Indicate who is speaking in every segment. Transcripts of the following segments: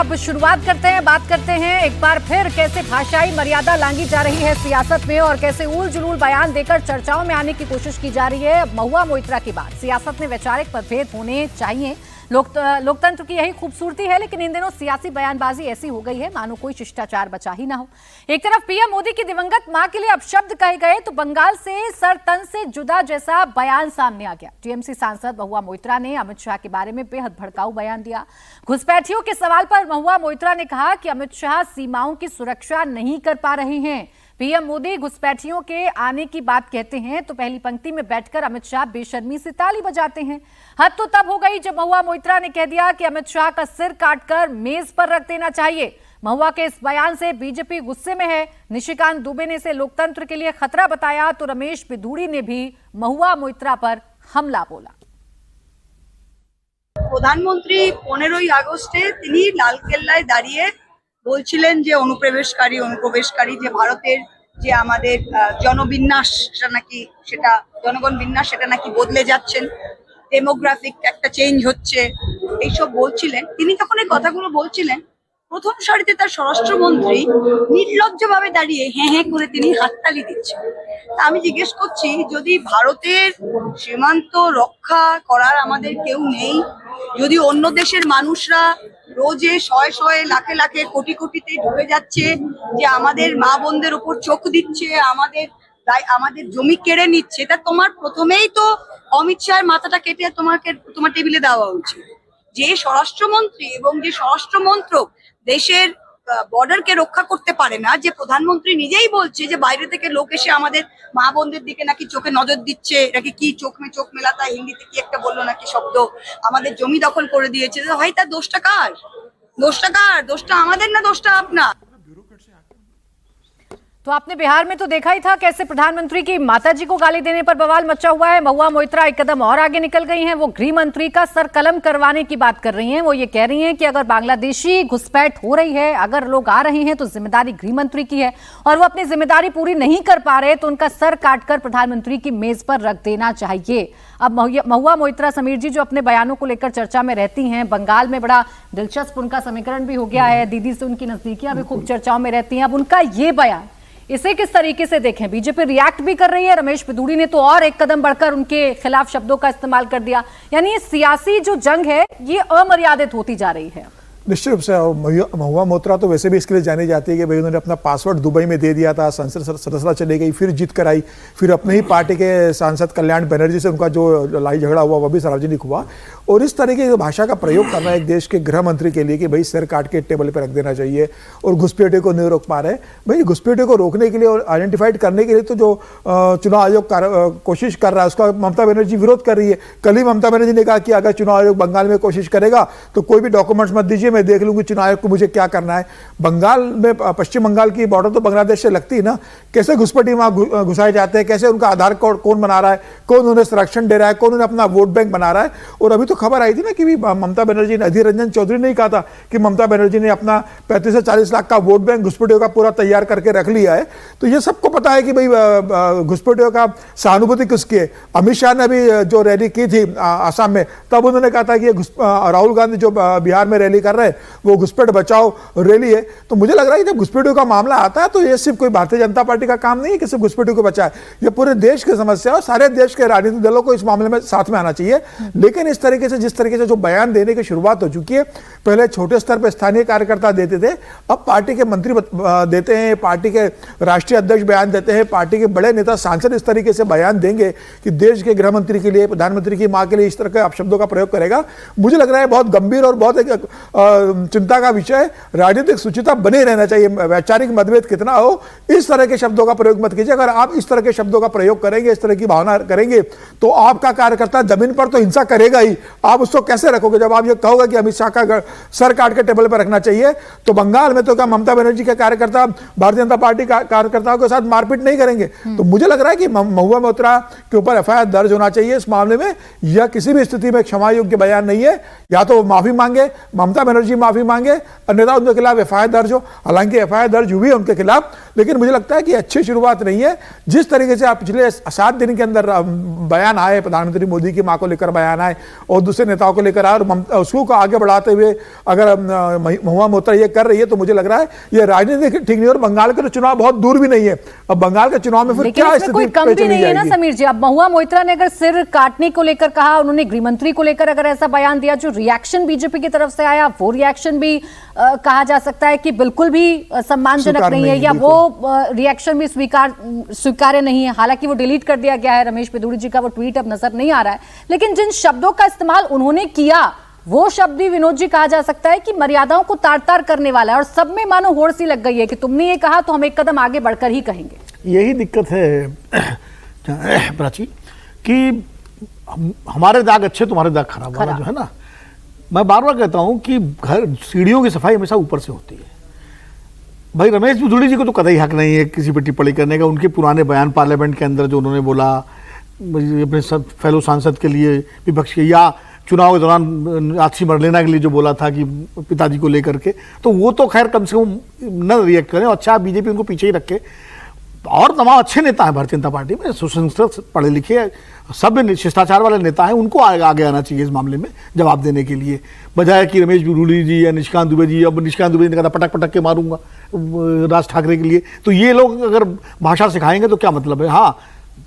Speaker 1: अब शुरुआत करते हैं, बात करते हैं एक बार फिर कैसे भाषाई मर्यादा लांघी जा रही है सियासत में और कैसे उल जुलूल बयान देकर चर्चाओं में आने की कोशिश की जा रही है। महुआ मोइत्रा की बात, सियासत में वैचारिक मतभेद होने चाहिए, लोकतंत्र की यही खूबसूरती है, लेकिन इन दिनों सियासी बयानबाजी ऐसी हो गई है मानो कोई शिष्टाचार बचा ही ना हो। एक तरफ पीएम मोदी की दिवंगत मां के लिए अपशब्द कहे गए तो बंगाल से सर तन से जुदा जैसा बयान सामने आ गया। टीएमसी सांसद महुआ मोइत्रा ने अमित शाह के बारे में बेहद भड़काऊ बयान दिया। घुसपैठियों के सवाल पर महुआ मोइत्रा ने कहा कि अमित शाह सीमाओं की सुरक्षा नहीं कर पा रहे हैं। पीएम मोदी घुसपैठियों के आने की बात कहते हैं तो पहली पंक्ति में बैठकर अमित शाह बेशर्मी से ताली बजाते हैं। हद तो तब हो गई जब महुआ मोइत्रा ने कह दिया कि अमित शाह का सिर काटकर मेज पर रख देना चाहिए। महुआ के इस बयान से बीजेपी गुस्से में है। निशिकांत दुबे ने इसे लोकतंत्र के लिए खतरा बताया तो रमेश बिधूड़ी ने भी महुआ मोइत्रा पर हमला बोला।
Speaker 2: প্রধানমন্ত্রী 15ই আগস্টে তিনি লালকেল্লায় দাঁড়িয়ে বলছিলেন যে অনুপ্রবেশকারী যে ভারতের যে আমাদের জনবিন্যাস সেটা জনগণ বিন্যাস সেটা নাকি বদলে যাচ্ছেন, ডেমোগ্রাফিক একটা চেঞ্জ হচ্ছে, এইসব বলছিলেন। তিনি যখন এই কথাগুলো বলছিলেন প্রথম সারিতে তার স্বরাষ্ট্রমন্ত্রী নির্লজ্জভাবে দাঁড়িয়ে হ্যাঁ হ্যাঁ করে তিনি হাততালি দিচ্ছেন। আমি জিজ্ঞেস করছি, যদি ভারতের সীমান্ত রক্ষা করার আমাদের কেউ নেই, যদি অন্য দেশের মানুষরা রোজে শয়ে শয়ে লাখে লাখে কোটি কোটিতে ঢুকে যাচ্ছে, যে আমাদের মা বোনদের উপর চোখ দিচ্ছে, আমাদের জমি কেড়ে নিচ্ছে, তা তোমার প্রথমেই তো অমিত শাহের মাথাটা কেটে তোমার টেবিলে দেওয়া উচিত। যে স্বরাষ্ট্রমন্ত্রী এবং যে স্বরাষ্ট্র মন্ত্রক দেশের বর্ডারকে রক্ষা করতে পারে না, যে প্রধানমন্ত্রী নিজেই বলছে যে বাইরে থেকে লোক এসে আমাদের মা বোনদের দিকে নাকি চোখে নজর দিচ্ছে, নাকি কি চোখ মেলাতা হিন্দিতে কি একটা বললো নাকি শব্দ, আমাদের জমি দখল করে দিয়েছে, ভাই তার দোষটা কার? দোষটা আমাদের না দোষটা আপনার?
Speaker 1: तो आपने बिहार में तो देखा ही था कैसे प्रधानमंत्री की माताजी को गाली देने पर बवाल मचा हुआ है। महुआ मोइत्रा एक कदम और आगे निकल गई हैं। वो गृह मंत्री का सर कलम करवाने की बात कर रही हैं। वो ये कह रही हैं कि अगर बांग्लादेशी घुसपैठ हो रही है, अगर लोग आ रहे हैं तो जिम्मेदारी गृह मंत्री की है और वो अपनी जिम्मेदारी पूरी नहीं कर पा रहे तो उनका सर काटकर प्रधानमंत्री की मेज पर रख देना चाहिए। अब महुआ मोइत्रा समीर जी जो अपने बयानों को लेकर चर्चा में रहती हैं, बंगाल में बड़ा दिलचस्प उनका समीकरण भी हो गया है, दीदी से उनकी नजदीकियां भी खूब चर्चाओं में रहती हैं। अब उनका ये बयान, इसे किस तरीके से देखें? बीजेपी रिएक्ट भी कर रही है, रमेश बिधूड़ी ने तो और एक कदम बढ़कर उनके खिलाफ शब्दों का इस्तेमाल कर दिया। यानी ये सियासी जो जंग है ये अमर्यादित होती जा रही है।
Speaker 3: निश्चित रूप से महुआ मोइत्रा तो वैसे भी इसके लिए जानी जाती है कि भाई उन्होंने अपना पासवर्ड दुबई में दे दिया था, संसद सदस्यता चली गई, फिर जीत कर आई, फिर अपने ही पार्टी के सांसद कल्याण बनर्जी से उनका जो लड़ाई झगड़ा हुआ वह भी सार्वजनिक हुआ। और इस तरीके की भाषा का प्रयोग करना एक देश के गृह मंत्री के लिए कि भाई सिर काट के टेबल पर रख देना चाहिए और घुसपैठियों को नहीं रोक पा रहे। भाई घुसपैठियों को रोकने के लिए और आइडेंटिफाइड करने के लिए तो जो चुनाव आयोग कोशिश कर रहा है उसका ममता बनर्जी विरोध कर रही है। कल ही ममता बनर्जी ने कहा कि अगर चुनाव आयोग बंगाल में कोशिश करेगा तो कोई भी डॉक्यूमेंट्स मत दीजिए, मैं देख लूंगी चुनाव आयोग को मुझे क्या करना है। बंगाल में पश्चिम बंगाल की बॉर्डर तो बांग्लादेश से लगती है ना, कैसे घुसपैठी वहां घुसाए जाते हैं, कैसे उनका आधार कार्ड कौन बना रहा है, कौन उन्हें संरक्षण दे रहा है, कौन उन्हें अपना वोट बैंक बना रहा है। और अभी तो खबर आई थी ना कि ममता बनर्जी ने, अधीर रंजन चौधरी ने कहा था कि ममता बनर्जी ने अपना 35 से 40 लाख का वोट बैंक घुसपैठियों का पूरा तैयार करके रख लिया है। तो ये सबको पता है कि भाई घुसपैठियों का सहानुभूति किसकी है। अमित शाह ने अभी जो रैली की थी आसाम में, तब उन्होंने कहा था कि राहुल गांधी जो बिहार में रैली कर रहे हैं वो घुसपैठ बचाओ रैली है। तो मुझे लग रहा है कि जब घुसपैठियों का मामला आता है तो ये सिर्फ कोई भारतीय जनता पार्टी का काम नहीं है कि सिर्फ घुसपैठियों को बचाए, ये पूरे देश की समस्या है और सारे देश के राजनीतिक दलों को इस मामले में साथ में आना चाहिए। लेकिन इस तरीके से जिस तरीके से जो बयान देने की शुरुआत हो चुकी है, पहले छोटे स्तर पर स्थानीय कार्यकर्ता देते थे, अब पार्टी के मंत्री देते हैं, पार्टी के राष्ट्रीय अध्यक्ष बयान देते हैं, पार्टी के बड़े नेता सांसद इस तरीके से बयान देंगे कि देश के गृह मंत्री के लिए, प्रधानमंत्री की मां के लिए इस तरह के अपशब्दों का प्रयोग करेगा। मुझे लग रहा है बहुत गंभीर और बहुत चिंता का विषय। राजनीतिक सुचिता बने रहना चाहिए, वैचारिक मतभेद कितना हो इस तरह के शब्दों का प्रयोग मत कीजिए। अगर आप इस तरह के शब्दों का प्रयोग करेंगे, इस तरह की भावना करेंगे तो आपका कार्यकर्ता जमीन पर तो हिंसा करेगा ही। आप उसको कैसे रखोगे? जब आप ये कहोगे कि अमित शाह का सर काट के टेबल पर रखना चाहिए, तो बंगाल में तो क्या ममता बनर्जी के कार्यकर्ता भारतीय जनता पार्टी कार्यकर्ताओं के साथ मारपीट नहीं करेंगे? तो मुझे लग रहा है कि महुआ मोइत्रा के ऊपर एफआईआर दर्ज होना चाहिए इस मामले में। यह किसी भी स्थिति में क्षमा योग्य बयान नहीं है। या तो वो माफी मांगे, ममता बनर्जी बनर्जी माफी मांगे, अन्यथा उनके खिलाफ एफआईआर दर्ज हो। हालांकि एफआईआर दर्ज हुई है उनके खिलाफ, लेकिन मुझे लगता है कि अच्छी शुरुआत नहीं है। जिस तरीके से आप पिछले 7 दिन के अंदर बयान आए, प्रधानमंत्री मोदी की मां को लेकर बयान आए और दूसरे नेताओं को लेकर आए, और उसको आगे बढ़ाते हुए अगर महुआ मोइत्रा ये कर रही है तो मुझे लग रहा है ये राजनीति ठीक नहीं। और बंगाल का तो चुनाव बहुत दूर भी नहीं है, अब बंगाल के चुनाव में फिर क्या स्थिति
Speaker 1: कोई कम भी नहीं है ना समीर जी। अब महुआ मोइत्रा ने अगर सिर काटने को लेकर कहा, उन्होंने गृहमंत्री को लेकर अगर ऐसा बयान दिया, जो रिएक्शन बीजेपी की तरफ से आया वो रिएक्शन भी कहा जा सकता है कि बिल्कुल भी सम्मानजनक नहीं है, या वो रिएक्शन भी स्वीकार्य नहीं है। हालांकि वो डिलीट कर दिया गया है, रमेश पिदुड़ी जी का वो ट्वीट अब नजर नहीं आ रहा है, लेकिन जिन शब्दों का इस्तेमाल उन्होंने किया वो शब्द भी विनोद जी कहा जा सकता है कि मर्यादाओं को तार तार करने वाला है, और सब में मानो होड़ सी लग गई है कि तुमने ये कहा तो हम एक कदम आगे बढ़कर ही कहेंगे।
Speaker 4: यही दिक्कत है प्राची कि हमारे दाग अच्छे, तुम्हारे दाग खराब वाला जो है ना। मैं बार बार कहता हूं कि घर सीढ़ियों की सफाई हमेशा ऊपर से होती है। भाई रमेश पिदुड़ी जी को तो कतई हक नहीं है किसी पर टिप्पणी करने का। उनके पुराने बयान पार्लियामेंट के अंदर जो उन्होंने बोला अपने सब फेलो सांसद के लिए विपक्ष के, या चुनाव के दौरान आतिशी मरलेना के लिए जो बोला था कि पिताजी को लेकर के, तो वो तो खैर कम से कम न रिएक्ट करें। अच्छा बीजेपी उनको पीछे ही रखे। और तमाम अच्छे नेता हैं भारतीय जनता पार्टी में, सुसंस्कृत पढ़े लिखे सब शिष्टाचार वाले नेता हैं, उनको आगे आना चाहिए इस मामले में जवाब देने के लिए, बजाय कि रमेश पिदुड़ी जी या निशिकांत दुबे जी। अब निशिकांत दुबे ने कहा पटक पटक के मारूंगा राज ठाकरे के लिए, तो ये लोग अगर भाषा सिखाएंगे तो क्या मतलब है। हाँ,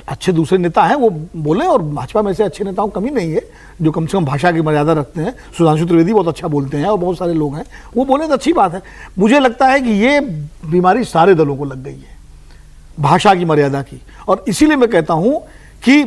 Speaker 4: अच्छे दूसरे नेता हैं वो बोले, और भाजपा में से अच्छे नेताओं कमी नहीं है जो कम से कम भाषा की मर्यादा रखते हैं। सुधांशु त्रिवेदी बहुत अच्छा बोलते हैं और बहुत सारे लोग हैं, वो बोले तो अच्छी बात है। मुझे लगता है कि ये बीमारी सारे दलों को लग गई है, भाषा की मर्यादा की। और इसीलिए मैं कहता हूं कि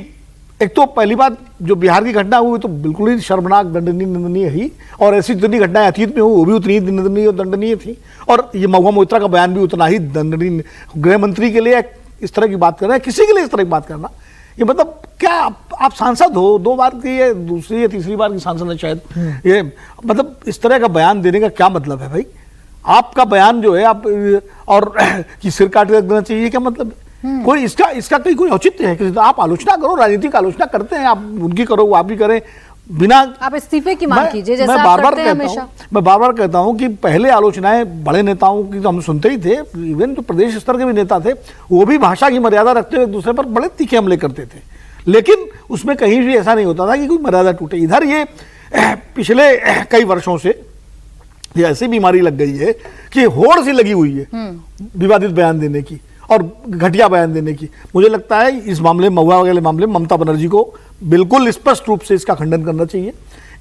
Speaker 4: एक तो पहली बात जो बिहार की घटना हुई तो बिल्कुल ही शर्मनाक, दंडनीय, निंदनीय ही, और ऐसी जितनी घटनाएं अतीत में हुई वो भी उतनी ही निंदनीय और दंडनीय थी। और ये महुआ मोइत्रा का बयान भी उतना ही दंडनीय। गृह मंत्री के लिए इस तरह की बात कर रहे हैं, किसी के लिए इस तरह की बात करना, ये मतलब क्या आप सांसद हो, 2 बार की ये दूसरी या तीसरी बार की सांसद है शायद, ये मतलब इस तरह का बयान देने का क्या मतलब है भाई। आपका बयान जो है आप और कि सिर काट देना चाहिए, क्या मतलब है? कोई इसका कोई औचित्य है? किसी आप आलोचना करो, राजनीतिक आलोचना करते हैं आप, उनकी करो, वो आप भी करें, बिना
Speaker 1: आप इस्तीफे की मांग कीजिए जैसा
Speaker 4: मैं
Speaker 1: आप करते हैं हमेशा।
Speaker 4: मैं बार बार कहता हूं कि पहले आलोचनाएं बड़े नेताओं की तो हम सुनते ही थे, इवन जो प्रदेश स्तर के भी नेता थे वो भी भाषा की मर्यादा रखते हुए एक दूसरे पर बड़े तीखे हमले करते थे, लेकिन उसमें कहीं भी ऐसा नहीं होता था कि कोई मर्यादा टूटे। इधर ये पिछले कई वर्षों से ये ऐसी बीमारी लग गई है कि होड़ सी लगी हुई है विवादित बयान देने की और घटिया बयान देने की। मुझे लगता है इस मामले में, महुआ वाले मामले में, ममता बनर्जी को बिल्कुल स्पष्ट रूप से इसका खंडन करना चाहिए।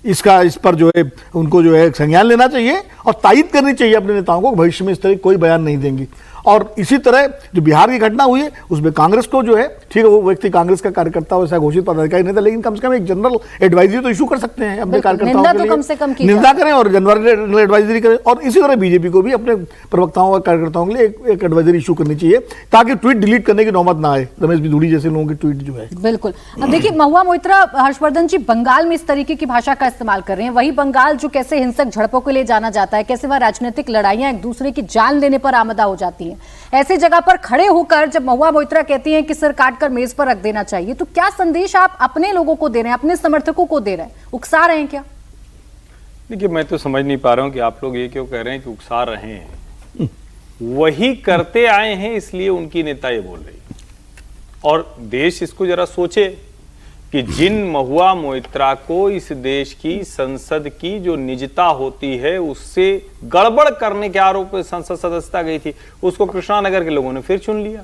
Speaker 4: इस पर जो है उनको जो है संज्ञान लेना चाहिए और तायद करनी चाहिए अपने नेताओं को भविष्य में इस तरह कोई बयान नहीं देंगी। और इसी तरह जो बिहार की घटना हुई है उसमें कांग्रेस को जो है, ठीक है वो व्यक्ति कांग्रेस का कार्यकर्ता वैसा घोषित पदाधिकारी नहीं था, लेकिन कम से कम एक जनरल एडवाइजरी तो इशू कर सकते हैं अपने कार्यकर्ताओं के लिए,
Speaker 1: कम से कम
Speaker 4: निंदा करें और जनरल एडवाइजरी करें। और इसी तरह बीजेपी को भी अपने प्रवक्ताओं और कार्यकर्ताओं के लिए एक एडवाइजरी इशू करनी चाहिए ताकि ट्वीट डिलीट करने की नौबत ना आए रमेश पिदुड़ी जैसे लोगों की ट्वीट जो है।
Speaker 1: बिल्कुल। अब देखिए महुआ मोइत्रा, हर्षवर्धन जी बंगाल में इस तरीके की भाषा का इस्तेमाल कर रहे हैं, वही बंगाल जो कैसे हिंसक झड़पों के लिए जाना जाता है, कैसे वह राजनीतिक लड़ाइयां एक दूसरे की जान लेने पर आमदा हो जाती हैं, ऐसी जगह पर खड़े होकर जब महुआ मोइत्रा कहती हैं कि सिर काटकर मेज पर रख देना चाहिए, तो क्या संदेश आप अपने लोगों को दे रहे हैं, अपने समर्थकों को दे रहे हैं? उकसा रहे हैं क्या?
Speaker 5: देखिए मैं तो समझ नहीं पा रहा हूं कि आप लोग ये क्यों कह रहे हैं कि उकसा रहे हैं। वही करते आए हैं इसलिए उनकी नेता ये बोल रही है। और देश इसको जरा सोचे कि जिन महुआ मोइत्रा को इस देश की संसद की जो निजता होती है उससे गड़बड़ करने के आरोप में संसद सदस्यता गई थी, उसको कृष्णानगर के लोगों ने फिर चुन लिया।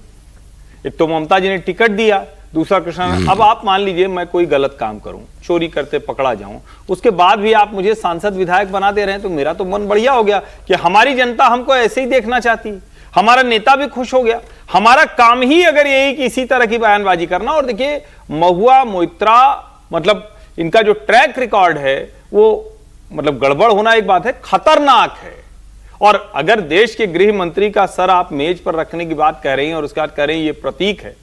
Speaker 5: एक तो ममता जी ने टिकट दिया, दूसरा कृष्णानगर। अब आप मान लीजिए मैं कोई गलत काम करूं, चोरी करते पकड़ा जाऊं, उसके बाद भी आप मुझे सांसद विधायक बना दे रहे हैं, तो मेरा तो मन बढ़िया हो गया कि हमारी जनता हमको ऐसे ही देखना चाहती, हमारा नेता भी खुश हो गया। हमारा काम ही अगर यही कि इसी तरह की बयानबाजी करना। और देखिए महुआ मोइत्रा मतलब इनका जो ट्रैक रिकॉर्ड है वो मतलब गड़बड़ होना एक बात है, खतरनाक है। और अगर देश के गृह मंत्री का सर आप मेज पर रखने की बात कह रही हैं और उसके बाद कह रही हैं ये प्रतीक है,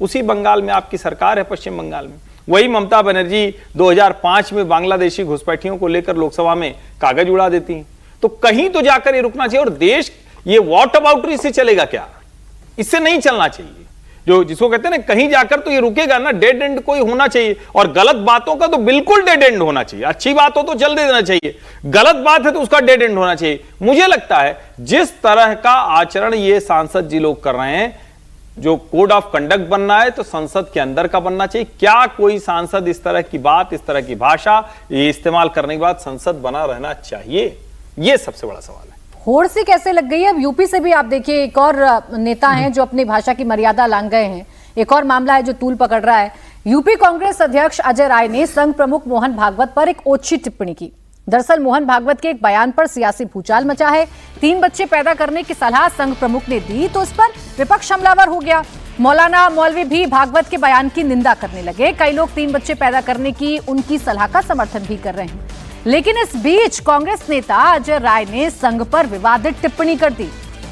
Speaker 5: उसी बंगाल में आपकी सरकार है, पश्चिम बंगाल में वही ममता बनर्जी 2005 में बांग्लादेशी घुसपैठियों को लेकर लोकसभा में कागज उड़ा देती हैं। तो कहीं तो जाकर ये रुकना चाहिए। और देश ये वॉट अबाउटरी से चलेगा क्या? इससे नहीं चलना चाहिए। जो जिसको कहते हैं ना कहीं जाकर तो ये रुकेगा ना, डेड एंड कोई होना चाहिए। और गलत बातों का तो बिल्कुल डेड एंड होना चाहिए, अच्छी बात हो तो चल देना चाहिए, गलत बात है तो उसका डेड एंड होना चाहिए। मुझे लगता है जिस तरह का आचरण ये सांसद जी लोग कर रहे हैं, जो कोड ऑफ कंडक्ट बनना है तो संसद के अंदर का बनना चाहिए। क्या कोई सांसद इस तरह की बात, इस तरह की भाषा ये इस्तेमाल करने के बाद संसद बना रहना चाहिए? ये सबसे बड़ा सवाल है।
Speaker 1: होड़ सी कैसे लग गई है? अब यूपी से भी आप देखिए एक और नेता हैं जो अपनी भाषा की मर्यादा लांघ गए हैं। एक और मामला है जो तूल पकड़ रहा है। यूपी कांग्रेस अध्यक्ष अजय राय ने संघ प्रमुख मोहन भागवत पर एक ओछी टिप्पणी की। दरअसल मोहन भागवत के एक बयान पर सियासी भूचाल मचा है। 3 बच्चे पैदा करने की सलाह संघ प्रमुख ने दी तो इस पर विपक्ष हमलावर हो गया। मौलाना मौलवी भी भागवत के बयान की निंदा करने लगे। कई लोग 3 बच्चे पैदा करने की उनकी सलाह का समर्थन भी कर रहे हैं। लेकिन इस बीच कांग्रेस नेता अजय राय ने संघ पर विवादित टिप्पणी कर दी।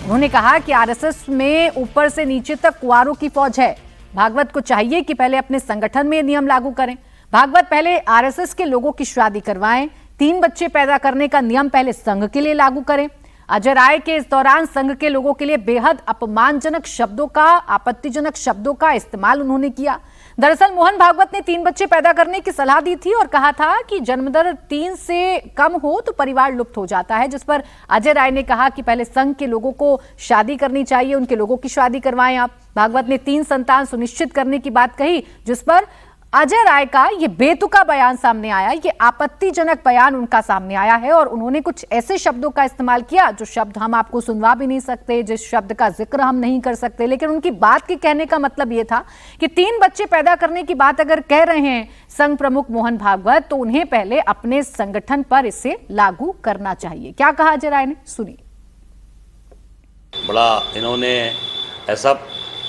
Speaker 1: उन्होंने कहा कि आरएसएस में ऊपर से नीचे तक कुंवारों की फौज है। भागवत को चाहिए कि पहले अपने संगठन में नियम लागू करें। भागवत पहले आरएसएस के लोगों की शादी करवाएं। 3 बच्चे पैदा करने का नियम पहले संघ के लिए लागू करें। अजय राय के इस दौरान संघ के लोगों के लिए बेहद अपमानजनक शब्दों का, आपत्तिजनक शब्दों का इस्तेमाल उन्होंने किया। दरअसल मोहन भागवत ने 3 बच्चे पैदा करने की सलाह दी थी और कहा था कि जन्मदर 3 से कम हो तो परिवार लुप्त हो जाता है, जिस पर अजय राय ने कहा कि पहले संघ के लोगों को शादी करनी चाहिए, उनके लोगों की शादी करवाएं आप। भागवत ने 3 संतान सुनिश्चित करने की बात कही, जिस पर अजय राय का ये बेतुका बयान सामने आया। ये आपत्तिजनक बयान उनका सामने आया है और उन्होंने कुछ ऐसे शब्दों का इस्तेमाल किया जो शब्द हम आपको सुनवा भी नहीं सकते, जिस शब्द का जिक्र हम नहीं कर सकते। लेकिन उनकी बात के कहने का मतलब ये था कि 3 बच्चे पैदा करने की बात अगर कह रहे हैं संघ प्रमुख मोहन भागवत, तो उन्हें पहले अपने संगठन पर इसे लागू करना चाहिए। क्या कहा अजय राय ने, सुनिए।
Speaker 6: बड़ा इन्होंने ऐसा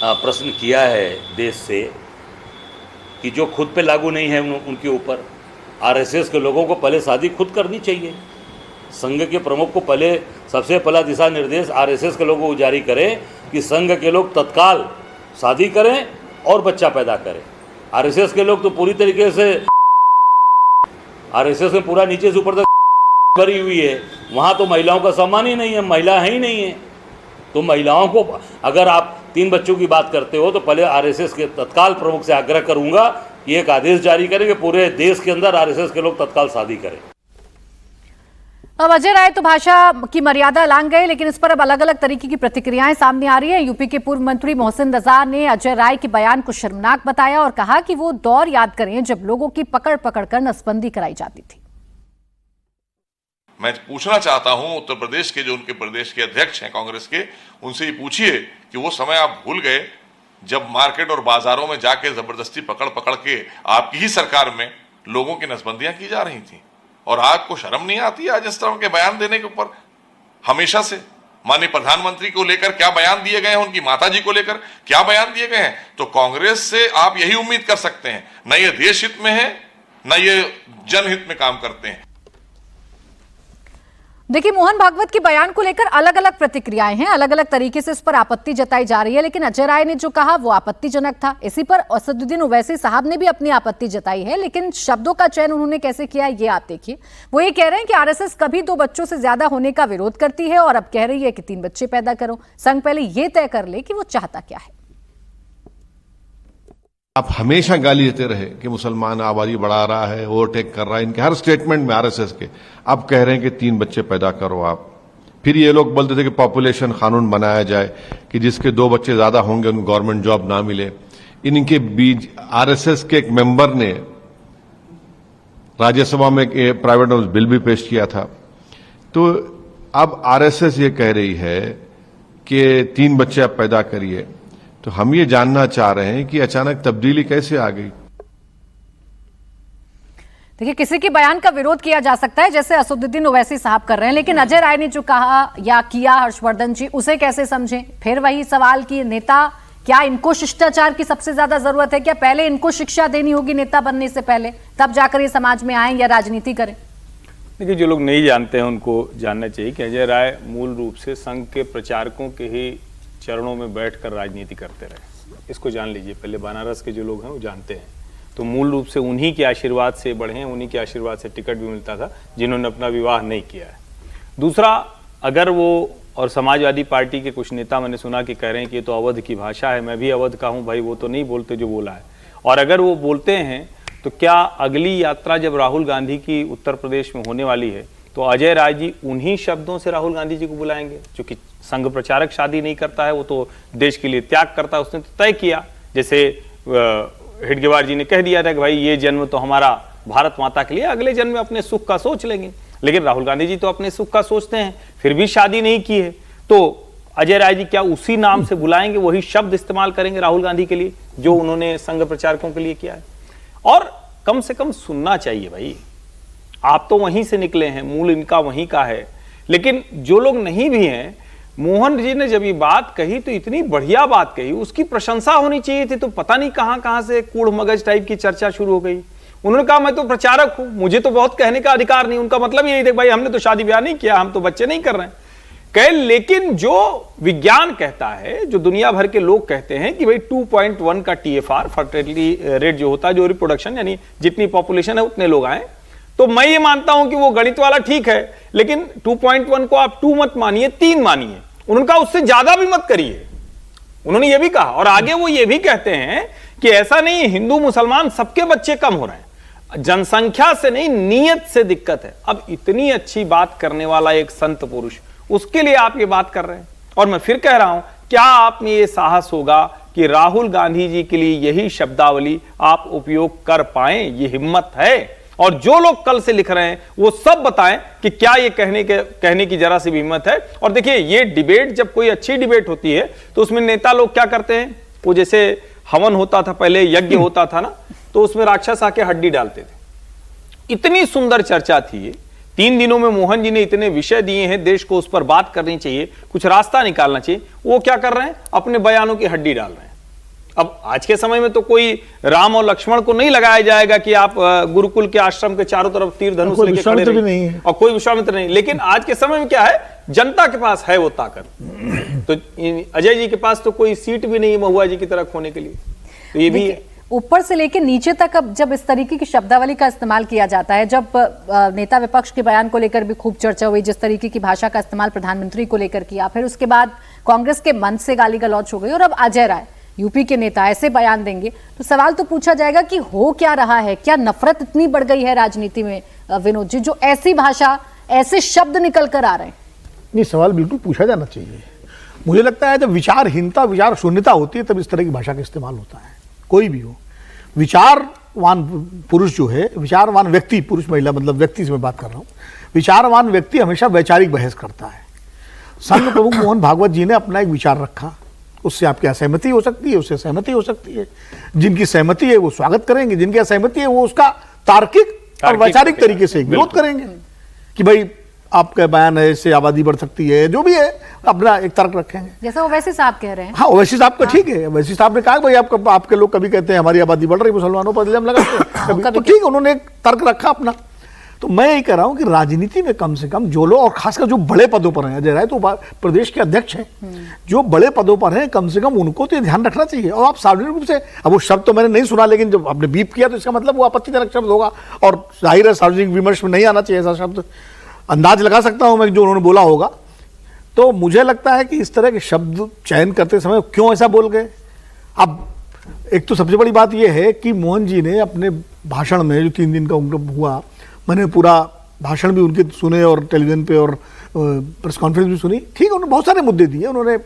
Speaker 6: प्रश्न किया है देश से कि जो खुद पे लागू नहीं है उनके ऊपर। आरएसएस के लोगों को पहले शादी खुद करनी चाहिए। संघ के प्रमुख को पहले सबसे पहला दिशा निर्देश आरएसएस के लोगों को जारी करें कि संघ के लोग तत्काल शादी करें और बच्चा पैदा करें। आरएसएस के लोग तो पूरी तरीके से, आरएसएस में पूरा नीचे से ऊपर तक भरी हुई है। वहाँ तो महिलाओं का सम्मान ही नहीं है, महिला है ही नहीं है। तो महिलाओं को अगर आप 3 बच्चों की बात करते हो तो पहले आरएसएस के तत्काल प्रमुख से आग्रह करूंगा कि एक आदेश जारी करें कि पूरे देश के अंदर आरएसएस के लोग तत्काल शादी करें।
Speaker 1: अब अजय राय तो भाषा की मर्यादा लांघ गए, लेकिन इस पर अब अलग अलग तरीके की प्रतिक्रियाएं सामने आ रही है। यूपी के पूर्व मंत्री मोहसिन रजा ने अजय राय के बयान को शर्मनाक बताया और कहा कि वो दौर याद करें जब लोगों की पकड़ पकड़ कर नसबंदी कराई जाती थी।
Speaker 7: मैं पूछना चाहता हूं उत्तर प्रदेश के जो उनके प्रदेश के अध्यक्ष हैं कांग्रेस के, उनसे ये पूछिए कि वो समय आप भूल गए जब मार्केट और बाजारों में जाके जबरदस्ती पकड़ पकड़ के आपकी ही सरकार में लोगों की नसबंदियां की जा रही थी। और आपको शर्म नहीं आती आज इस तरह के बयान देने के ऊपर? हमेशा से माननीय प्रधानमंत्री को लेकर क्या बयान दिए गए हैं, उनकी माता जी को लेकर क्या बयान दिए गए हैं? तो कांग्रेस से आप यही उम्मीद कर सकते हैं, न ये देश हित में है न ये जनहित में काम करते हैं।
Speaker 1: देखिए, मोहन भागवत के बयान को लेकर अलग अलग प्रतिक्रियाएं हैं, अलग अलग तरीके से इस पर आपत्ति जताई जा रही है। लेकिन अजय राय ने जो कहा वो आपत्तिजनक था। इसी पर असदुद्दीन ओवैसी साहब ने भी अपनी आपत्ति जताई है, लेकिन शब्दों का चयन उन्होंने कैसे किया ये आप देखिए। वो ये कह रहे हैं कि आरएसएस कभी 2 बच्चों से ज्यादा होने का विरोध करती है और अब कह रही है कि 3 बच्चे पैदा करो। संघ पहले ये तय कर ले कि वो चाहता क्या है।
Speaker 8: आप हमेशा गाली देते रहे कि मुसलमान आबादी बढ़ा रहा है, ओवरटेक कर रहा है, इनके हर स्टेटमेंट में आरएसएस के। अब कह रहे हैं कि 3 बच्चे पैदा करो आप। फिर ये लोग बोलते थे कि पॉपुलेशन कानून बनाया जाए कि जिसके 2 बच्चे ज्यादा होंगे उनको गवर्नमेंट जॉब ना मिले। इनके बीच आरएसएस के एक मेंबर ने राज्यसभा में एक प्राइवेट बिल भी पेश किया था। तो अब आरएसएस ये कह रही है कि 3 बच्चे आप पैदा करिए। तो हम ये जानना चाह रहे हैं कि अचानक तब्दीली कैसे आ गई।
Speaker 1: देखिए, किसी के बयान का विरोध किया जा सकता है जैसे असदुद्दीन ओवैसी साहब कर रहे हैं, लेकिन अजय राय ने जो कहा या किया हर्षवर्धन जी, उसे कैसे समझें? फिर वही सवाल कि नेता, क्या इनको शिष्टाचार की सबसे ज्यादा जरूरत है? क्या पहले इनको शिक्षा देनी होगी नेता बनने से पहले, तब जाकर ये समाज में आए या राजनीति करें?
Speaker 5: देखिए, जो लोग नहीं जानते हैं उनको जानना चाहिए कि अजय राय मूल रूप से संघ के प्रचारकों के ही चरणों में बैठकर राजनीति करते रहे। इसको जान लीजिए। पहले बनारस के जो लोग हैं वो जानते हैं। तो मूल रूप से उन्हीं के आशीर्वाद से बढ़े हैं, उन्हीं के आशीर्वाद से टिकट भी मिलता था जिन्होंने अपना विवाह नहीं किया है। दूसरा, अगर वो और समाजवादी पार्टी के कुछ नेता मैंने सुना कि कह रहे हैं कि ये तो अवध की भाषा है। मैं भी अवध का हूं भाई, वो तो नहीं बोलते जो बोला है। और अगर वो बोलते हैं तो क्या अगली यात्रा जब राहुल गांधी की उत्तर प्रदेश में होने वाली है तो अजय राय जी उन्हीं शब्दों से राहुल गांधी जी को बुलाएंगे? क्योंकि संघ प्रचारक शादी नहीं करता है, वो तो देश के लिए त्याग करता है। उसने तो तय किया, जैसे हेडगेवार जी ने कह दिया था कि भाई ये जन्म तो हमारा भारत माता के लिए, अगले जन्म में अपने सुख का सोच लेंगे। लेकिन राहुल गांधी जी तो अपने सुख का सोचते हैं, फिर भी शादी नहीं की है। तो अजय राय जी क्या उसी नाम से बुलाएंगे, वही शब्द इस्तेमाल करेंगे राहुल गांधी के लिए जो उन्होंने संघ प्रचारकों के लिए किया है? और कम से कम सुनना चाहिए भाई, आप तो वहीं से निकले हैं, मूल इनका वहीं का है। लेकिन जो लोग नहीं भी हैं, मोहन जी ने जब ये बात कही तो इतनी बढ़िया बात कही, उसकी प्रशंसा होनी चाहिए थी। तो पता नहीं कहां कहां से कूड़ मगज टाइप की चर्चा शुरू हो गई। उन्होंने कहा मैं तो प्रचारक हूं, मुझे तो बहुत कहने का अधिकार नहीं। उनका मतलब यही था भाई हमने तो शादी ब्याह नहीं किया, हम तो बच्चे नहीं कर रहे हैं। लेकिन जो विज्ञान कहता है, जो दुनिया भर के लोग कहते हैं कि भाई 2.1 का TFR फर्टिलिटी रेट जो होता है, जो रिप्रोडक्शन यानी जितनी पॉपुलेशन है उतने लोग आए, तो मैं ये मानता हूं कि वो गणित वाला ठीक है, लेकिन 2.1 को आप 2 मत मानिए, 3 मानिए। उन्होंने कहा उससे ज्यादा भी मत करिए, उन्होंने ये भी कहा। और आगे वो ये भी कहते हैं कि ऐसा नहीं हिंदू मुसलमान सबके बच्चे कम हो रहे हैं, जनसंख्या से नहीं नीयत से दिक्कत है। अब इतनी अच्छी बात करने वाला एक संत पुरुष, उसके लिए आप ये बात कर रहे हैं। और मैं फिर कह रहा हूं, क्या आप में ये साहस होगा कि राहुल गांधी जी के लिए यही शब्दावली आप उपयोग कर पाए? ये हिम्मत है? और जो लोग कल से लिख रहे हैं वो सब बताएं कि क्या ये कहने की जरा सी भी हिम्मत है। और देखिए, ये डिबेट जब कोई अच्छी डिबेट होती है तो उसमें नेता लोग क्या करते हैं, वो जैसे हवन होता था पहले, यज्ञ होता था ना, तो उसमें राक्षस आके हड्डी डालते थे। इतनी सुंदर चर्चा थी ये। 3 दिनों में मोहन जी ने इतने विषय दिए हैं, देश को उस पर बात करनी चाहिए, कुछ रास्ता निकालना चाहिए। वो क्या कर रहे हैं, अपने बयानों की हड्डी डाल रहे हैं। अब आज के समय में तो कोई राम और लक्ष्मण को नहीं लगाया जाएगा कि आप गुरुकुल के आश्रम के चारों तरफ तीर धनुष लेके खड़े रहिए, और कोई विश्वामित्र नहीं। लेकिन आज के समय में क्या है, जनता के पास है वो ताकत। तो अजय जी के पास तो कोई सीट भी नहीं है महुआ जी की तरह खोने के लिए। तो ये भी है,
Speaker 1: ऊपर से लेकर नीचे तक अब जब इस तरीके की शब्दावली का इस्तेमाल किया जाता है, जब नेता विपक्ष के बयान को लेकर भी खूब चर्चा हुई, जिस तरीके की भाषा का इस्तेमाल प्रधानमंत्री को लेकर किया, फिर उसके बाद कांग्रेस के मंच से गाली गलौच हो गई, और अब अजय राय यूपी के नेता ऐसे बयान देंगे, तो सवाल तो पूछा जाएगा कि हो क्या रहा है? क्या नफरत इतनी बढ़ गई है राजनीति में विनोद जी, जो ऐसी भाषा, ऐसे शब्द निकल कर आ रहे हैं?
Speaker 4: नहीं, सवाल बिल्कुल पूछा जाना चाहिए। मुझे लगता है जब विचारहीनता, विचार शून्यता होती है तब इस तरह की भाषा का इस्तेमाल होता है। कोई भी हो, विचारवान पुरुष जो है, विचारवान व्यक्ति, पुरुष महिला मतलब व्यक्ति से मैं बात कर रहा हूँ, विचारवान व्यक्ति हमेशा वैचारिक बहस करता है। संघ प्रमुख मोहन भागवत जी ने अपना एक विचार रखा, उससे आपकी असहमति हो सकती है, उससे सहमति हो सकती है। जिनकी सहमति है वो स्वागत करेंगे, जिनकी असहमति है वो उसका तार्किक और वैचारिक तरीके से विरोध करेंगे कि भाई आपका बयान है, इससे आबादी बढ़ सकती है, जो भी है अपना एक तर्क रखेंगे।
Speaker 1: जैसा ओवैसी साहब कह रहे हैं।
Speaker 4: हाँ, ओवैसी साहब का ठीक है। ओवैसी साहब ने कहा भाई आपके लोग कभी कहते हैं हमारी आबादी बढ़ रही, मुसलमानों पर इल्जाम लगाते हैं कभी, तो ठीक है, उन्होंने एक तर्क रखा अपना। तो मैं ये कह रहा हूं कि राजनीति में कम से कम जो लोग, और खासकर जो बड़े पदों पर हैं, अजय राय तो प्रदेश के अध्यक्ष हैं, जो बड़े पदों पर हैं कम से कम उनको तो ध्यान रखना चाहिए। और आप सार्वजनिक रूप से, अब वो शब्द तो मैंने नहीं सुना, लेकिन जब आपने बीप किया तो इसका मतलब वो आपत्तिजनक शब्द होगा, और जाहिर है सार्वजनिक विमर्श में नहीं आना चाहिए ऐसा शब्द। अंदाज लगा सकता हूं मैं जो उन्होंने बोला होगा। तो मुझे लगता है कि इस तरह के शब्द चयन करते समय क्यों ऐसा बोल गए। अब एक तो सबसे बड़ी बात यह है कि मोहन जी ने अपने भाषण में, जो 3 दिन का उनका हुआ, मैंने पूरा भाषण भी उनके सुने और टेलीविजन पे और प्रेस कॉन्फ्रेंस भी सुनी। ठीक है, उन्होंने बहुत सारे मुद्दे दिए, उन्होंने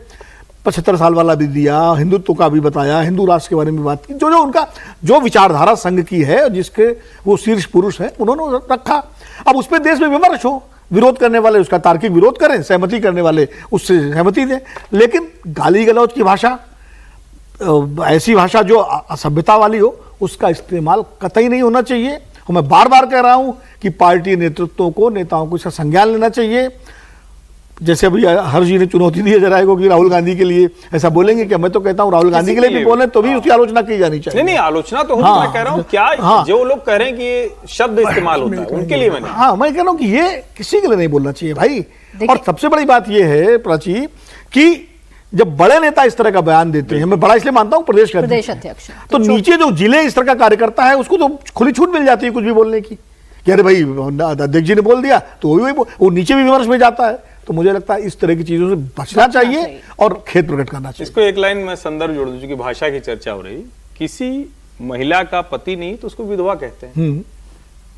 Speaker 4: 75 साल वाला भी दिया, हिंदुत्व का भी बताया, हिंदू राष्ट्र के बारे में बात की, जो उनका जो विचारधारा संघ की है, जिसके वो शीर्ष पुरुष है, उन्होंने रखा। अब उस पर देश में विमर्श हो, विरोध करने वाले उसका तार्किक विरोध करें, सहमति करने वाले उससे सहमति दें, लेकिन गाली गलौज की भाषा, ऐसी भाषा जो असभ्यता वाली हो, उसका इस्तेमाल कतई नहीं होना चाहिए। और मैं बार बार कह रहा हूं कि पार्टी नेतृत्वों को, नेताओं को इसका संज्ञान लेना चाहिए। जैसे अभी हर जी ने चुनौती दी है जरा को कि राहुल गांधी के लिए ऐसा बोलेंगे क्या, मैं तो कहता हूं राहुल गांधी के लिए भी बोले तो भी उसकी आलोचना की जानी चाहिए।
Speaker 5: नहीं, आलोचना तो हो, मैं कह रहा हूं क्या जो लोग कह रहे हैं कि ये शब्द इस्तेमाल होता है उनके लिए मैंने,
Speaker 4: हाँ, मैं कह रहा हूं कि ये किसी के लिए नहीं बोलना चाहिए भाई। और सबसे बड़ी बात ये है प्राची कि जब बड़े नेता इस तरह का बयान देते हैं, मैं बड़ा इसलिए मानता हूं प्रदेश अध्यक्ष, तो नीचे जो जिले इस तरह का कार्यकर्ता है उसको तो खुली छूट मिल जाती है कुछ भी बोलने की, कि अरे भाई अध्यक्ष जी ने बोल दिया तो वो नीचे भी विमर्श में जाता है। तो मुझे लगता है इस तरह की चीजों से बचना चाहिए और खेद प्रकट करना चाहिए।
Speaker 5: इसको एक लाइन में संदर्भ जोड़ दूं, चूंकि भाषा की चर्चा हो रही, किसी महिला का पति नहीं तो उसको विधवा कहते हैं,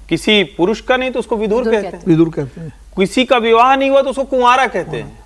Speaker 5: किसी पुरुष का नहीं तो उसको विधुर कहते हैं,
Speaker 4: विदुर कहते हैं,
Speaker 5: किसी का विवाह नहीं हुआ तो उसको कुंवारा कहते हैं,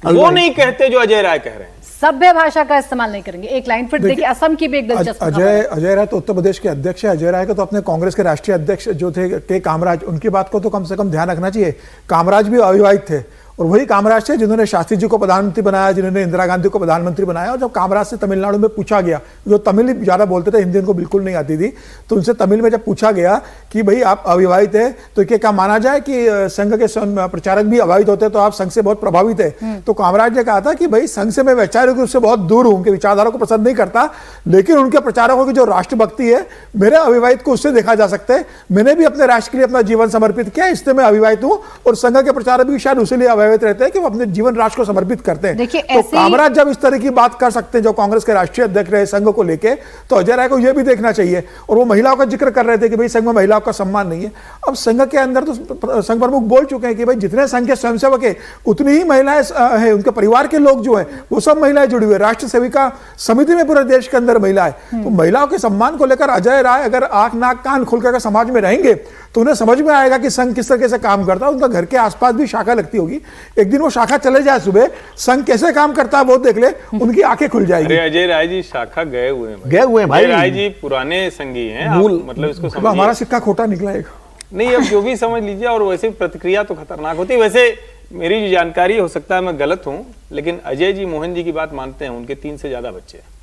Speaker 5: वो नहीं कहते जो अजय राय कह रहे हैं।
Speaker 1: सभ्य भाषा का इस्तेमाल नहीं करेंगे। एक लाइन फिर देखिए, असम की भी एक दिलचस्प खबर है।
Speaker 3: अजय राय तो उत्तर प्रदेश के अध्यक्ष है। अजय राय को तो अपने कांग्रेस के राष्ट्रीय अध्यक्ष जो थे के कामराज, उनकी बात को तो कम से कम ध्यान रखना चाहिए। कामराज भी अविवाहित थे और वही कामराज थे जिन्होंने शास्त्री जी को प्रधानमंत्री बनाया, जिन्होंने इंदिरा गांधी को प्रधानमंत्री बनाया। और जब कामराज से तमिलनाडु में पूछा गया, जो तमिल ज्यादा बोलते थे, हिंदी उनको बिल्कुल नहीं आती थी, तो उनसे तमिल में जब पूछा गया कि भाई आप अविवाहित है तो क्या माना जाए कि संघ के प्रचारक भी अविवाहित होते तो आप संघ से बहुत प्रभावित है? तो कामराज ने कहा था कि भाई संघ से मैं वैचारिक रूप से बहुत दूर हूं, उनके विचारधारा को पसंद नहीं करता, लेकिन उनके प्रचारकों की जो राष्ट्रभक्ति है मेरे अविवाहित को उससे देखा जा सकता है। मैंने भी अपने राष्ट्र के लिए अपना जीवन समर्पित किया, इसलिए मैं अविवाहित हूं। और संघ के प्रचारक भी शायद उसी लिए अविवाहित रहते हैं कि वो अपने जीवन राष्ट्र को समर्पित करते हैं। तो कामराज जब इस तरह की बात कर सकते हैं, जो कांग्रेस के राष्ट्रीय अध्यक्ष रहे संघ को लेके, तो अजय राय को यह भी देखना चाहिए। और वो महिलाओं का जिक्र कर रहे थे कि भाई संघ में महिलाओं का सम्मान नहीं है। अब संघ के अंदर तो संघ प्रमुख बोल चुके हैं कि भाई जितने संघ के स्वयंसेवक है उतनी ही महिलाएं हैं, उनके परिवार के लोग जो है वो सब महिलाएं जुड़ी हुई है। राष्ट्र सेविका समिति में पूरे देश के अंदर महिला है। तो महिलाओं के सम्मान को लेकर अजय राय अगर आंख नाक कान खोलकर समाज में रहेंगे तो उन्हें समझ में आएगा कि संघ किस तरीके से काम करता है। उनका घर के आसपास भी शाखा लगती होगी, एक दिन वो शाखा चले जाए सुबह, संघ कैसे काम करता है वो देख ले, उनकी आंखें खुल जाएगी।
Speaker 5: अरे अजय राय जी शाखा गए हुए हैं
Speaker 4: भाई,
Speaker 5: अजय राय जी पुराने संघी हैं, मतलब इसको समझिए।
Speaker 3: हमारा सिक्का खोटा निकला एक
Speaker 5: नहीं, अब जो भी समझ लीजिए। और वैसे प्रतिक्रिया तो खतरनाक होती है। वैसे मेरी जो जानकारी, हो सकता है मैं गलत हूं, लेकिन अजय जी मोहन जी की बात मानते हैं, उनके 3 से ज्यादा बच्चे हैं।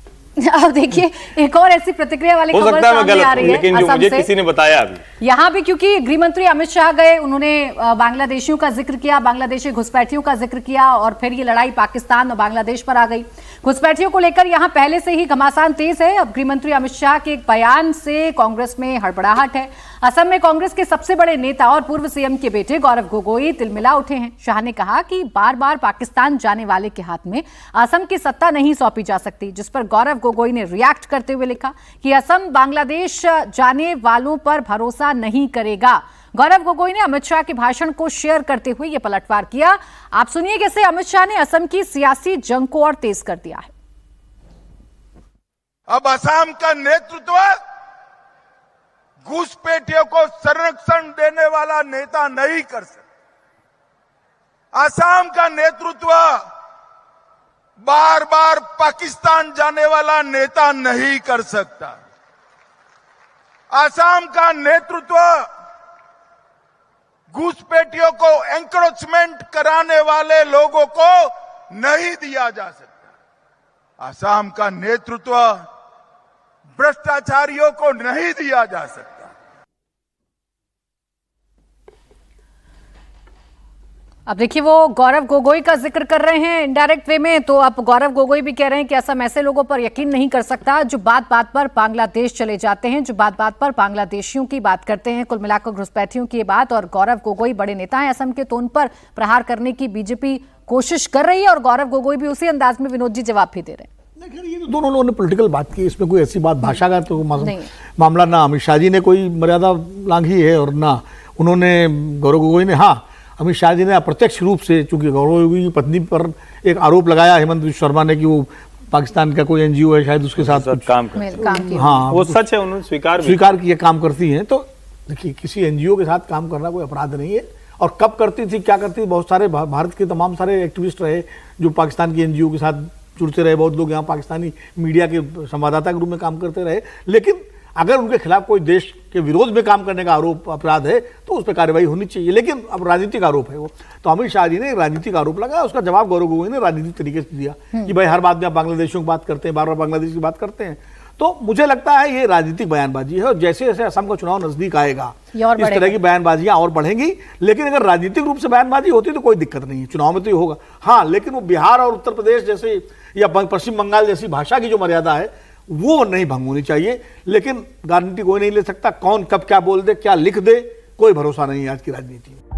Speaker 1: अब देखिए एक और ऐसी प्रतिक्रिया वाली
Speaker 5: हो
Speaker 1: खबर
Speaker 5: सकता है मैं
Speaker 1: सामने
Speaker 5: गलत
Speaker 1: आ
Speaker 5: हूं,
Speaker 1: रही है
Speaker 5: लेकिन जो मुझे किसी ने बताया अभी
Speaker 1: यहाँ भी, क्योंकि गृह मंत्री अमित शाह गए, उन्होंने बांग्लादेशियों का जिक्र किया, बांग्लादेशी घुसपैठियों का जिक्र किया, और फिर ये लड़ाई पाकिस्तान और बांग्लादेश पर आ गई। घुसपैठियों को लेकर यहाँ पहले से ही घमासान तेज है। अब गृह मंत्री अमित शाह के एक बयान से कांग्रेस में हड़बड़ाहट है। असम में कांग्रेस के सबसे बड़े नेता और पूर्व सीएम के बेटे गौरव गोगोई तिलमिला उठे हैं। शाह ने कहा कि बार बार पाकिस्तान जाने वाले के हाथ में असम की सत्ता नहीं सौंपी जा सकती, जिस पर गौरव गोगोई ने रिएक्ट करते हुए लिखा कि असम बांग्लादेश जाने वालों पर भरोसा नहीं करेगा। गौरव गोगोई ने अमित शाह के भाषण को शेयर करते हुए यह पलटवार किया। आप सुनिए कैसे अमित शाह ने असम की सियासी जंग को और तेज कर दिया है।
Speaker 9: अब असम का नेतृत्व घुसपैठियों को संरक्षण देने वाला नेता नहीं कर सकता। असम का नेतृत्व बार बार पाकिस्तान जाने वाला नेता नहीं कर सकता। असम का नेतृत्व घुसपैठियों को एंक्रोचमेंट कराने वाले लोगों को नहीं दिया जा सकता। असम का नेतृत्व भ्रष्टाचारियों को नहीं दिया जा सकता।
Speaker 1: अब देखिए वो गौरव गोगोई का जिक्र कर रहे हैं इनडायरेक्ट वे में, तो अब गौरव गोगोई भी कह रहे हैं कि असम ऐसे लोगों पर यकीन नहीं कर सकता जो बात बात पर बांग्लादेश चले जाते हैं, जो बात बात पर बांग्लादेशियों की बात करते हैं। कुल मिलाकर घुसपैठियों की बात, और गौरव गोगोई बड़े नेता हैं असम के, तो उन पर प्रहार करने की बीजेपी कोशिश कर रही है, और गौरव गोगोई भी उसी अंदाज में विनोद जी जवाब भी दे रहे हैं।
Speaker 4: ये तो दोनों लोगों ने पॉलिटिकल बात की, इसमें कोई ऐसी बात भाषा का तो मामला ना अमित शाह जी ने कोई मर्यादा लांघी है और ना उन्होंने गौरव गोगोई ने। हाँ, अमित शाह जी ने अप्रत्यक्ष रूप से, चूंकि गौरव गोगोई की पत्नी पर एक आरोप लगाया हेमंत विश्व शर्मा ने कि वो पाकिस्तान का कोई एनजीओ है शायद उसके साथ
Speaker 5: काम
Speaker 4: हाँ
Speaker 5: वो सच है, उन्होंने
Speaker 4: स्वीकार किया काम करती हैं। तो देखिए किसी एनजीओ के साथ काम करना कोई अपराध नहीं है। और कब करती थी, क्या करती थी, बहुत सारे भारत के तमाम सारे एक्टिविस्ट रहे जो पाकिस्तान की एनजीओ के साथ जुड़ते रहे। बहुत लोग यहाँ पाकिस्तानी मीडिया के संवाददाता के रूप में काम करते रहे। लेकिन अगर उनके खिलाफ कोई देश के विरोध में काम करने का आरोप अपराध है तो उस पर कार्रवाई होनी चाहिए। लेकिन अब राजनीतिक आरोप है वो, तो अमित शाह जी ने राजनीतिक आरोप लगाया, उसका जवाब गौरव गोगोई ने राजनीतिक तरीके से दिया कि भाई हर बात में आप बांग्लादेशियों की बात करते हैं, बार बार बांग्लादेश की बात करते हैं। तो मुझे लगता है ये राजनीतिक बयानबाजी है, और जैसे जैसे असम का चुनाव नजदीक आएगा इस तरह की बयानबाजियां और बढ़ेंगी। लेकिन अगर राजनीतिक रूप से बयानबाजी होती तो कोई दिक्कत नहीं है, चुनाव में तो ये होगा। हाँ, लेकिन वो बिहार और उत्तर प्रदेश जैसे या पश्चिम बंगाल जैसी भाषा की जो मर्यादा है वो नहीं भंग होनी चाहिए। लेकिन गारंटी कोई नहीं ले सकता, कौन कब क्या बोल दे, क्या लिख दे, कोई भरोसा नहीं है आज की राजनीति में।